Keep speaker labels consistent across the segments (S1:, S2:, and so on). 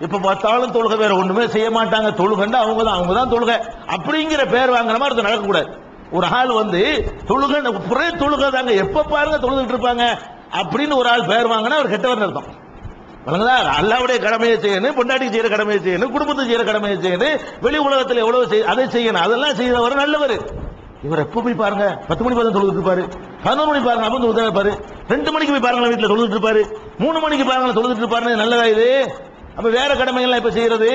S1: இப்ப பார்த்தாலும் தொழுகை, வேற ஒண்ணுமே செய்ய மாட்டாங்க, தொழுகண்டா அவங்க தான் தொழுகை அப்படிங்கிற பேர் வாங்குற மாதிரி நடக்கக்கூடாது. ஒரு ஆள் வந்து தொழுகை புறே தொழுகை தாங்க, எப்ப பாருங்க தொழுதுட்டு இருப்பாங்க அப்படின்னு ஒரு ஆள் பேர் வாங்கினா அவர் கெட்டவர் அர்த்தம். அல்லாவுடைய கடமையை செய்யணும், பொண்டாட்டிக்கு செய்யற கடமையை செய்யணும், குடும்பத்துக்கு செய்யற கடமையை செய்யணும், வெளி உலகத்தில் எவ்வளவு அதை செய்யணும், அதெல்லாம் செய்யறவர் நல்லவர். இவர் எப்ப போய் பாருங்க 10 மணி பார்த்து தொழுதுட்டு இருப்பாரு, 11 மணி பாருங்க அப்ப தொழுது இருப்பாரு, 2 மணிக்கு போய் பாருங்க வீட்டுல தொழுதுட்டு இருப்பாரு, 3 மணிக்கு பாருங்க தொழுதுட்டு இருப்பாரு. நல்லதா இது? அப்ப வேற கடமைகள்லாம் இப்ப செய்யறது.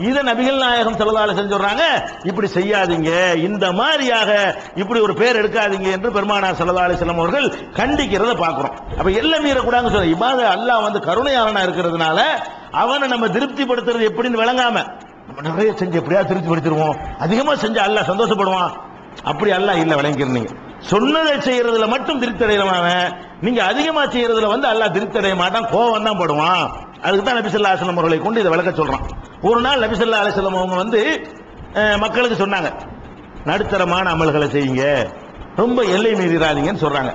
S1: இதை நபிகள் நாயகம் ஸல்லல்லாஹு அலைஹி வஸல்லம் சொல்றாங்க, இப்படி செய்யாதீங்க, இந்த மாதிரியாக இப்படி ஒரு பேர் எடுக்காதீங்க என்று பெருமானார் ஸல்லல்லாஹு அலைஹி வஸல்லம் அவர்கள் கண்டிக்கிறத பாக்குறோம். அப்ப எல்லாம் மீறக்கூடாதுன்னு சொல்ற இபாத அல்லாஹ் வந்து கருணையாளனா இருக்கிறதுனால அவனை நம்ம திருப்திப்படுத்துறது எப்படின்னு விளங்காம நம்ம நிறைய செஞ்சு எப்படியா திருப்திப்படுத்திடுவோம், அதிகமா செஞ்சு அல்லாஹ் சந்தோஷப்படுவான், அப்படி அல்லாஹ் இல்ல விளங்கிக்கிறீங்க. சொன்னதை செய்யறதுல மட்டும் திருப்தி அடையலாம், நீங்க அதிகமா செய்யறதுல வந்து அல்லாஹ் திருப்தி அடைய மாட்டான், கோவம் தான் படுவான். அதுக்கு தான் நபி ஸல்லல்லாஹு அலைஹி வஸல்லம் அவர்களை கொண்டு இதை விளக்க சொல்றான். ஒரு நாள் நபி ஸல்லல்லாஹு அலைஹி வஸல்லம் அவங்க வந்து மக்களுக்கு சொன்னாங்க, நடுத்தரமான அமல்களை செய்யுங்க, ரொம்ப எல்லை மீறாதீங்கன்னு சொல்றாங்க.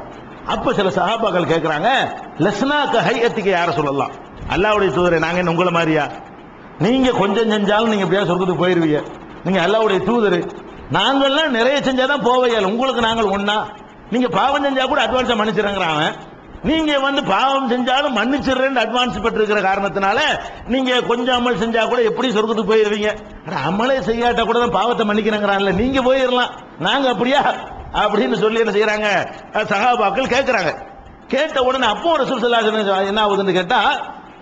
S1: அப்ப சில சஹாபாக்கள் கேட்கிறாங்க, லஸ்னாக ஹையத்துக்கு யார சொல்லலாம், அல்லாஹ்வுடைய தூதரை நாங்க என்ன உங்களை மாதிரியா, நீங்க கொஞ்சம் செஞ்சாலும் நீங்க எப்படியா சொர்க்கத்துக்கு போயிருவீங்க, நீங்க அல்லாஹ்வுடைய தூதர், நாங்கள்லாம் நிறைய செஞ்சாதான் போவையால், உங்களுக்கு நாங்கள் ஒன்னா, நீங்க பாவம் செஞ்சா கூட அட்வான்ஸா மன்னிச்சிருங்கிறாங்க, நீங்க வந்து பாவம் செஞ்சாலும் மன்னிச்சிடுறேன்னு அட்வான்ஸ் பெற்றிருக்கிற காரணத்தினால நீங்க கொஞ்சம் அமல் செஞ்சா கூட எப்படி சொர்க்கத்துக்கு போயிருவீங்க, அமலே செய்யாட்டா கூட தான் பாவத்தை மன்னிக்கிறாங்கறான்ல, நீங்க போயிடலாம், நாங்க அப்படியா அப்படின்னு சொல்லி என்ன செய்யறாங்க சஹாபாக்கள் கேட்கிறாங்க. கேட்ட உடனே அப்போ ரசூல் ஸல்லல்லாஹு அலைஹி வஸல்லம் என்ன ஆகுதுன்னு கேட்டா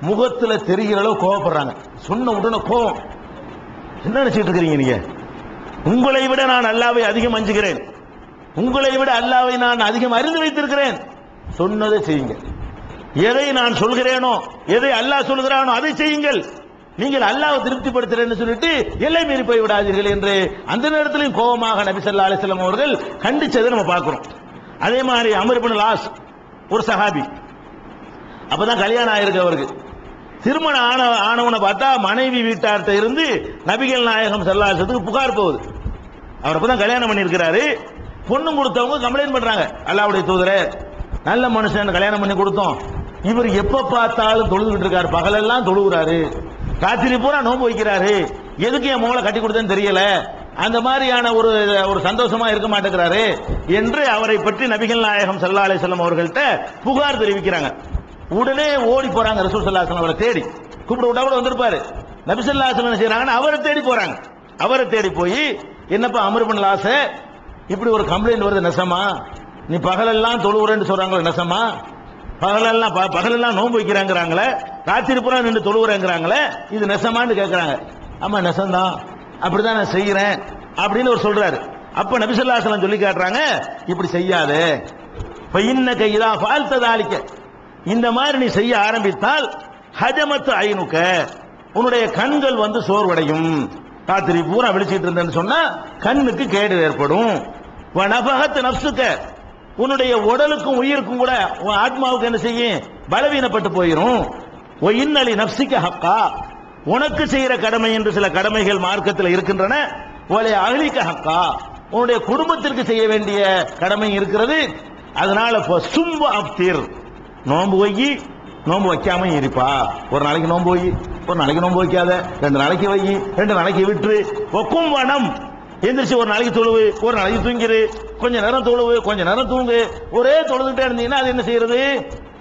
S1: முகத்துல தெரிகிற அளவு கோவப்படுறாங்க. சொன்ன உடனே கோவம், என்ன நினைச்சிட்டு இருக்கிறீங்க நீங்க, உங்களை விட நான் அல்லாஹ்வை அதிகம் அஞ்சுகிறேன், உங்களை விட அல்லாஹ்வை நான் அதிகம் அறிந்து வைத்திருக்கிறேன், சொன்னதை செய்யுங்க, எதை நான் சொல்கிறேனோ எதை அல்லாஹ் சொல்கிறானோ அதை செய்யுங்கள், நீங்கள் அல்லாஹ்வை திருப்திப்படுத்துறேன்னு சொல்லிட்டு எல்லை மீறி போய் விடாதீர்கள் என்று அந்த நேரத்திலும் கோபமாக நபி ஸல்லல்லாஹு அலைஹி வஸல்லம் அவர்கள் கண்டிச்சதை நம்ம பார்க்கிறோம். அதே மாதிரி அம்ர் இப்னு லாஸ் ஒரு சஹாபி, அப்பதான் கல்யாணம் ஆயிருக்கு அவருக்கு, திருமணம் ஆனவனை பார்த்தா மனைவி வீட்டார்ட்ட இருந்து நபிகள் நாயகம் ஸல்லல்லாஹு அலைஹி வஸல்லம் புகார் போகுது. அவர் அப்பதான் கல்யாணம் பண்ணியிருக்கிறாரு, பொண்ணு கொடுத்தவங்க கம்ப்ளைண்ட் பண்றாங்க, அல்லாஹ்வுடைய தூதரே நல்ல மனுஷன் கல்யாணம் பண்ணி கொடுத்தோம், இவர் எப்ப பார்த்தாலும் தொழுதுகிட்டு இருக்காரு, பகலெல்லாம் தொழுகிறாரு, ராத்திரி பூரா நோன்பு வைக்கிறாரு, எதுக்கு என் மோளை கட்டி கொடுத்தேன்னு தெரியல, அந்த மாதிரியான ஒரு சந்தோஷமா இருக்க மாட்டேங்கிறாரு என்று அவரை பற்றி நபிகள் நாயகம் ஸல்லல்லாஹு அலைஹி வஸல்லம் அவர்கள்ட்ட புகார் தெரிவிக்கிறாங்க. உடனே ஓடி போறாங்க ரசூல் ஸல்லல்லாஹு அலைஹி வஸல்லம் அவரை தேடி, கூப்பிட விட்டா கூட வந்திருப்பாரு, நபி ஸல்லல்லாஹு அலைஹி வஸல்லம் செய்யறாங்கன்னு அவரை தேடி போறாங்க. அவரை தேடி போய் என்னப்பா அம்ர் இப்னு லாஸ் இப்படி ஒரு கம்ப்ளைண்ட் வருது, நெசமா, நீ பகலெல்லாம் தொழுவுறேன்னு சொல்றாங்களே நெசமா, பகலெல்லாம் நோன்பு வைக்கிறாங்கிறாங்களே, ராத்திரி பூரா நின்று தொழுவுறேங்கிறாங்களே, இது நெசமான்னு கேட்கறாங்க. ஆமா நெசம்தான், அப்படிதான் நான் செய்யறேன் அப்படின்னு ஒரு சொல்றாரு. அப்ப நபி ஸல்லல்லாஹு அலைஹி வஸல்லம் சொல்லி காட்டுறாங்க, இப்படி செய்யாதே, ஃபஇன்னக இதா ஃபஅல்த தாலிக, இந்த மாதிரி நீ செய்ய ஆரம்பித்தால் ஹஜமத் ஐனுக, உன்னுடைய கண்கள் வந்து சோர்வடையும், ராத்திரி பூரா விழிச்சிட்டு இருந்தேன்னு சொன்னா கண்ணுக்கு கேடு ஏற்படும், வனபஹத் நஃப்ஸுக, உன்னுடைய உடலுக்கும் உயிருக்கும் கூட உன் ஆத்மாவுக்கு என்ன செய்யும், பலவீனப்பட்டு போயிடும், ஒ இன்னலி நஃப்ஸிக ஹக்கா, உனக்கு செய்யற கடமை என்று சில கடமைகள் மார்க்கத்தில் இருக்கின்றன, ஒலே அஹ்லிக ஹக்கா, உன்னுடைய குடும்பத்திற்கு செய்ய வேண்டிய கடமை இருக்கிறது, அதனால சும் அஃப்திர், நோன்பு வை, நோன்பு வைக்காம இருப்பா, ஒரு நாளைக்கு நோன்பு வை, ஒரு நாளைக்கு நோன்பு வைக்காத, 2 நாளைக்கு வை, 2 நாளைக்கு விட்டுரு, ஒக்கும் வனம், எந்திரிச்சு ஒரு நாளைக்கு தொழுவு, ஒரு நாளைக்கு தூங்கிரு, கொஞ்ச நேரம் தொழுவு, கொஞ்ச நேரம் தூங்கு, ஒரே தொழுதுட்டே இருந்தீங்கன்னா அது என்ன செய்யறது,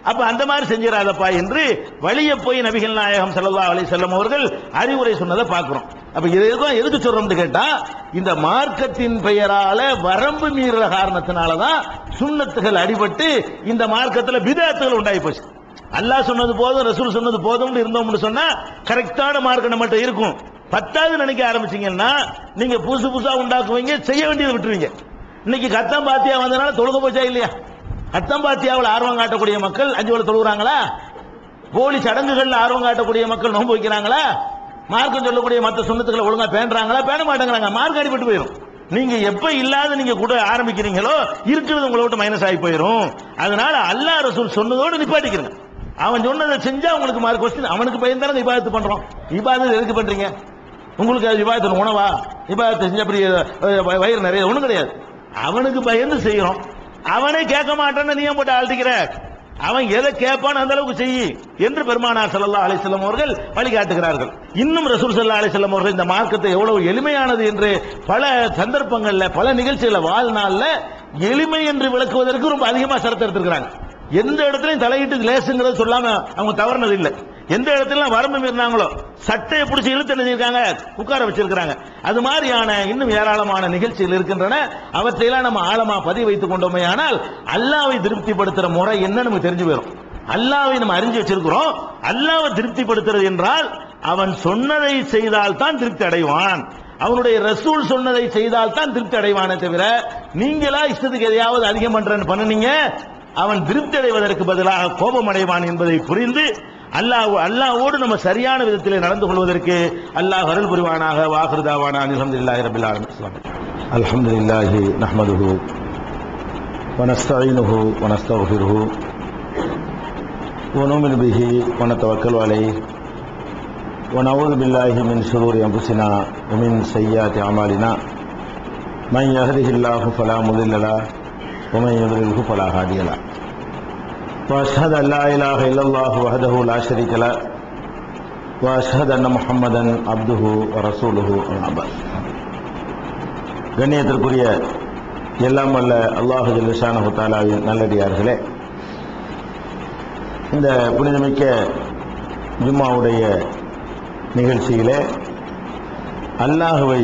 S1: அப்ப அந்த மாதிரி செஞ்சிடாதப்பா என்று வழிய போய் நபிகள் நாயகம் ஸல்லல்லாஹு அலைஹி வஸல்லம் அவர்கள் அறிவுரை சொன்னதை பார்க்கிறோம். அப்ப இதுதான் எதுக்கு சொல்றோம்னு கேட்டா, இந்த மார்க்கத்தின் பெயரால வரம்பு மீறுற காரணத்தினாலதான் சுன்னத்துகள் அடிபட்டு இந்த மார்க்கத்துல பிதஅத்துகள் உண்டாகி போச்சு. அல்லாஹ் சொன்னது போதும், ரசூல் சொன்னது போதும் இருந்தோம்னு சொன்னா கரெக்டான மார்க்கம் நம்மகிட்ட இருக்கும். 10வது நினைக்க ஆரம்பிச்சீங்கன்னா நீங்க புதுசு புதுசா உண்டாக்குவீங்க, செய்ய வேண்டியதை விட்டுருவீங்க. இன்னைக்கு கத்தம் பாத்தியா வந்தனால தொழுக போச்சா இல்லையா? கத்தம் பாத்தியாவில் ஆர்வம் காட்டக்கூடிய மக்கள் 5 வேளை தொழுகிறாங்களா? போலி சடங்குகள்ல ஆர்வம் காட்டக்கூடிய மக்கள் நோன்பு வைக்கிறாங்களா? மார்க்கம் சொல்லக்கூடிய மற்ற சுன்னத்துக்களை ஒழுங்கா பேணுறாங்களா? பேண மாட்டேங்கிறாங்க. மார்க் அடிபட்டு போயிடும். நீங்க எப்ப இல்லாத நீங்க கூட ஆரம்பிக்கிறீங்களோ இருக்கிறது உங்களை விட்டு மைனஸ் ஆகி போயிடும். அதனால அல்லாஹ் ரசூல் சொன்னதோடு நிப்பாட்டிக்கிறங்க. அவன் சொன்னதை செஞ்சா உங்களுக்கு மார்க் கொஸ்டின், அவனுக்கு பயன் தானே இபாதத்து பண்றோம். இபாதத்து எதுக்கு பண்றீங்க? உங்களுக்கு அது இபாதத்து உணவா? இபாதத்தை செஞ்ச அப்படி வயிறு நிறைய ஒண்ணும் கிடையாது. அவனுக்கு பயந்து செய்யறோம். அவனே கேட்க மாட்டான்னு நீ போட்டு ஆழ்த்திக்கிற, அவன் எதை கேட்பான் அந்த அளவுக்கு செய்யி என்று பெருமானார் ஸல்லல்லாஹு அலைஹி வஸல்லம் அவர்கள் வழிகாட்டுகிறார்கள். இன்னும் ரசூல் ஸல்லல்லாஹு அலைஹி வஸல்லம் அவர்கள் இந்த மார்க்கத்தை எவ்வளவு எளிமையானது என்று பல சந்தர்ப்பங்கள்ல பல நிகழ்ச்சிகள வாழ்நாள்ல எளிமை என்று விளக்குவதற்கு ரொம்ப அதிகமா சிரத்தை எடுத்திருக்கிறாங்க. எந்த இடத்துலையும் தலையிட்டு லேசுங்கிறது சொல்லாம அவங்க தவறுனது இல்லை. எந்த இடத்துல வரம்பு மீறினாங்களோ சட்டையை பிடிச்சி இழுத்து என்ன செஞ்சிருக்காங்க, உட்கார வச்சிருக்காங்க. அது மாதிரியான இன்னும் ஏராளமான நிகழ்ச்சிகள் இருக்கின்றன. அவற்றையெல்லாம் நம்ம ஆழமா பதிவு வைத்துக் கொண்டோமே ஆனால் அல்லாஹ்வை திருப்திப்படுத்துற முறை என்ன நமக்கு தெரிஞ்சு போயிடும். அல்லாஹ்வை நம்ம அறிஞ்சு வச்சிருக்கிறோம். அல்லாஹ்வை திருப்திப்படுத்துறது என்றால் அவன் சொன்னதை செய்தால் தான் திருப்தி அடைவான், அவனுடைய ரசூல் சொன்னதை செய்தால் தான் திருப்தி அடைவானே தவிர நீங்களா இஷ்டத்துக்கு எதையாவது அதிகம் பண்றேன்னு பண்ணுனீங்க அவன் திருப்தி அடைவதற்கு பதிலாக கோபம் அடைவான் என்பதை புரிந்து அல்லாஹ்வோடு நம்ம சரியான விதத்திலே நடந்து கொள்வதற்கு அல்லாஹ் அருள் புரிவானாக. வாஹிரு தாவானா அல்ஹம்துலில்லாஹி ரப்பில் ஆலமீன். அல்ஹம்துலில்லாஹி நஹ்மதுஹு வ நஸ்தஈனுஹு வ நஸ்தக்ஃபிருஹு வ நுமினு பிஹி வ நதவக்கலு அலைஹி வ நஊது பில்லாஹி மின் ஷுரூரி அன்ஃபுஸினா வ மின் ஸய்யிஆத்தி அமாலினா மன் யஹ்திஹில்லாஹு ஃபலா முதில்ல லஹு வ மன் யுضلله ஃபலா ஹாதிய லஹு. وأشهد أن لا إله إلا الله وحده لا شريك له وأشهد أن محمدا عبده ورسوله أما بعد. கண்ணியத்திற்குரிய எல்லாம் வல்ல அல்லாஹ் ஜல்ல ஷானஹு தஆலாவின் நல்லடியார்களே, இந்த புனிதமிக்க ஜும்மாவுடைய நிகழ்ச்சியிலே அல்லாஹ்வை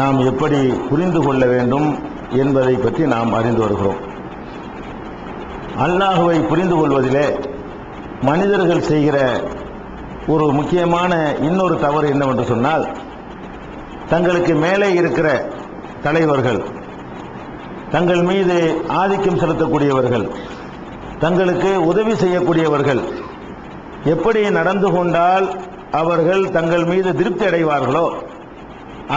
S1: நாம் எப்படி புரிந்து கொள்ள வேண்டும் என்பதை பற்றி நாம் அறிந்து வருகிறோம். அல்லாஹ்வை புரிந்து கொள்வதிலே மனிதர்கள் செய்கிற ஒரு முக்கியமான இன்னொரு தவறு என்னவென்று சொன்னால், தங்களுக்கு மேலே இருக்கிற தலைவர்கள், தங்கள் மீது ஆதிக்கம் செலுத்தக்கூடியவர்கள், தங்களுக்கு உதவி செய்யக்கூடியவர்கள் எப்படி நடந்து கொண்டால் அவர்கள் தங்கள் மீது திருப்தி அடைவார்களோ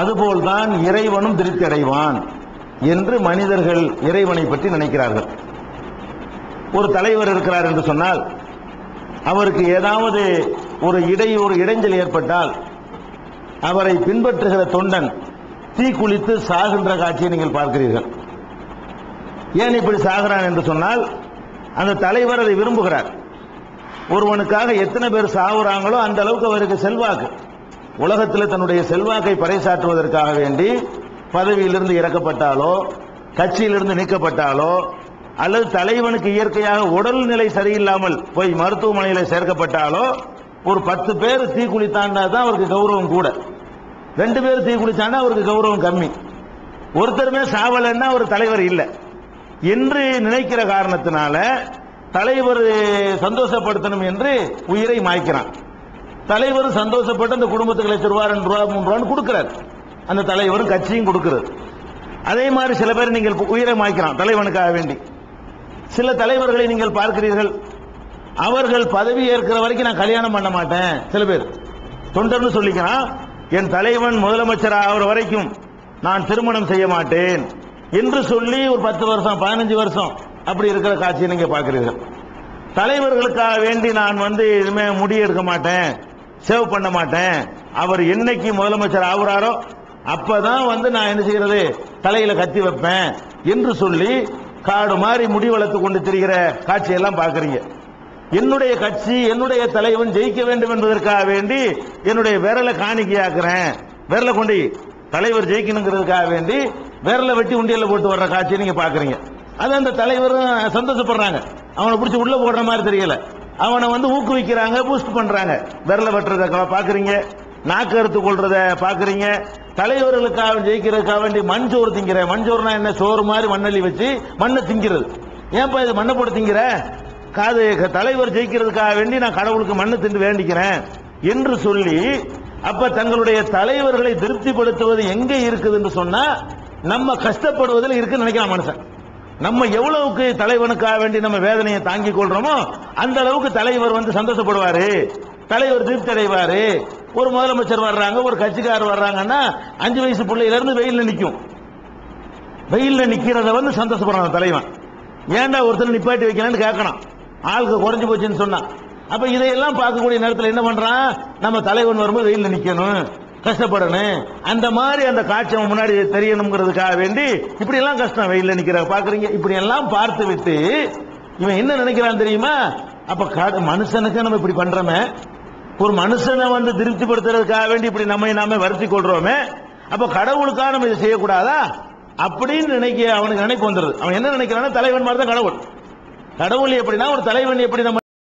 S1: அதுபோல்தான் இறைவனும் திருப்தி அடைவான் என்று மனிதர்கள் இறைவனை பற்றி நினைக்கிறார்கள். ஒரு தலைவர் இருக்கிறார் என்று சொன்னால் அவருக்கு ஏதாவது ஒரு இடைஞ்சல் ஏற்பட்டால் அவரை பின்பற்றுகிற தொண்டன் தீக்குளித்து சாகின்ற காட்சியை நீங்கள் பார்க்கிறீர்கள். ஏன் இப்படி சாகிறான் என்று சொன்னால் அந்த தலைவர் அதை விரும்புகிறார். ஒருவனுக்காக எத்தனை பேர் சாகுறாங்களோ அந்த அளவுக்கு அவருக்கு செல்வாக்கு, உலகத்தில் தன்னுடைய செல்வாக்கை பறைசாற்றுவதற்காக வேண்டி பதவியிலிருந்து இறக்கப்பட்டாலோ கட்சியிலிருந்து நீக்கப்பட்டாலோ அல்லது தலைவனுக்கு இயற்கையாக உடல்நிலை சரியில்லாமல் போய் மருத்துவமனையில் சேர்க்கப்பட்டாலோ ஒரு 10 பேர் தீக்குளித்தாண்டா தான் அவருக்கு கௌரவம் கூட, 2 பேர் தீக்குளித்தாண்டா அவருக்கு கௌரவம் கம்மி, ஒருத்தருமே சாவலன்னா ஒரு தலைவர் இல்லை என்று நினைக்கிற காரணத்தினால தலைவர் சந்தோஷப்படுத்தணும் என்று உயிரை மாய்க்கிறான். தலைவர் சந்தோஷப்பட்டு அந்த குடும்பத்துக்கு ₹1,00,000 ₹2,000 ₹3,000 கொடுக்கிறார். அந்த தலைவரும் கட்சியும் கொடுக்கிறது. அதே மாதிரி சில பேர் நீங்கள் உயிரை மாய்க்கிறான் தலைவனுக்காக வேண்டி. சில தலைவர்களை நீங்கள் பார்க்கிறீர்கள், அவர்கள் பதவி ஏற்கிற வரைக்கும் நான் கல்யாணம் பண்ண மாட்டேன். சில பேர் தொண்டர்னு சொல்லிக்கிறான், என் தலைவன் முதலமைச்சர் ஆகிற வரைக்கும் நான் திருமணம் செய்ய மாட்டேன் என்று சொல்லி ஒரு 10 வருஷம் 15 வருஷம் அப்படி இருக்கிற காட்சியை நீங்க பார்க்கிறீர்கள். தலைவர்களுக்காக வேண்டி நான் இனிமே முடி எடுக்க மாட்டேன், சேவ் பண்ண மாட்டேன், அவர் என்னைக்கு முதலமைச்சர் ஆகுறாரோ அப்பதான் நான் என்ன செய்யறது தலையில கத்தி வைப்பேன் என்று சொல்லி காடு மாதிரி முடி வளர்த்து கொண்டு திரிகிற காட்சியெல்லாம் பார்க்கறீங்க. என்னுடைய கட்சி என்னுடைய தலைவன் ஜெயிக்க வேண்டும் என்பதற்காக வேண்டி என்னுடைய விரலை காணிக்கையாக்குறேன், விரலை கொண்டு தலைவர் ஜெயிக்கணுங்கிறதுக்காக வேண்டி விரலை வெட்டி உண்டியல்ல போட்டு வர்ற காட்சியை நீங்க பாக்குறீங்க. அது அந்த தலைவரும் சந்தோஷப்படுறாங்க, அவனை பிடிச்சி உள்ள போடுற மாதிரி தெரியல, அவனை ஊக்குவிக்கிறாங்க, பூஸ்ட் பண்றாங்க. விரலை வெட்டுறத பாக்குறீங்க, நாக்கு அறுத்து கொள்றத பாக்குறீங்க. தலைவர்களுக்காக ஜெயிக்கிறதுக்காக வேண்டி மஞ்சோறு திங்கிற, மஞ்சோறுனா என்ன, சோறு மாதிரி மண்ணள்ளி வச்சு மண்ணை திங்கிறது. ஏன்பா இது மண்ணை போட்டு திங்கிற, காது தலைவர் ஜெயிக்கிறதுக்காக வேண்டி நான் கடவுளுக்கு மண்ணை தின்று வேண்டிக்கிறேன் என்று சொல்லி, அப்ப தங்களுடைய தலைவர்களை திருப்திப்படுத்துவது எங்கே இருக்குது என்று சொன்னா நம்ம கஷ்டப்படுவதில் இருக்குன்னு நினைக்கிறான் மனுஷன். நம்ம எவ்வளவுக்கு தலைவனுக்காக வேண்டி நம்ம வேதனையை தாங்கிக் கொள்றோமோ அந்த அளவுக்கு தலைவர் சந்தோஷப்படுவாரு, தலைவர் திருப்தி அடைவாரு. ஒரு முதலமைச்சர் வர்றாங்க, ஒரு கட்சிக்காரர் வர்றாங்கன்னா 5 வயசு பிள்ளையில இருந்து வெயில்ல நிக்கும், வெயில்ல நிக்கிறத சந்தோஷப்படுறான் தலைவன். ஏன்டா ஒருத்தர் நிப்பாட்டி வைக்கலான்னு கேட்கணும், ஆளுக்கு குறைஞ்சு போச்சுன்னு சொன்னா. அப்ப இதையெல்லாம் பார்க்கக்கூடிய நேரத்தில் என்ன பண்றான், நம்ம தலைவன் வரும்போது வெயில்ல நிக்கணும், கஷ்டப்படணும், அந்த மாதிரி அந்த காட்சி முன்னாடி தெரியணுங்கிறதுக்காக வேண்டி இப்படி எல்லாம் கஷ்டம் வெயில்ல நிக்கிற பாக்குறீங்க. இப்படி எல்லாம் பார்த்து விட்டு இவன் என்ன நினைக்கிறான் தெரியுமா? அப்ப மனுஷனுக்கு நம்ம இப்படி பண்றோமே, ஒரு மனுஷனை வந்து திருப்திப்படுத்துறதுக்காக வேண்டி இப்படி நாம வருத்தி கொள்றோமே, அப்ப கடவுளுக்காக நம்ம இதை செய்யக்கூடாதா அப்படின்னு அவனுக்கு நினைப்பு வந்துடுது. அவன் என்ன நினைக்கிறான்னா தலைவன் மாதிரி தான் கடவுள். கடவுள் எப்படின்னா ஒரு தலைவன் எப்படி நம்ம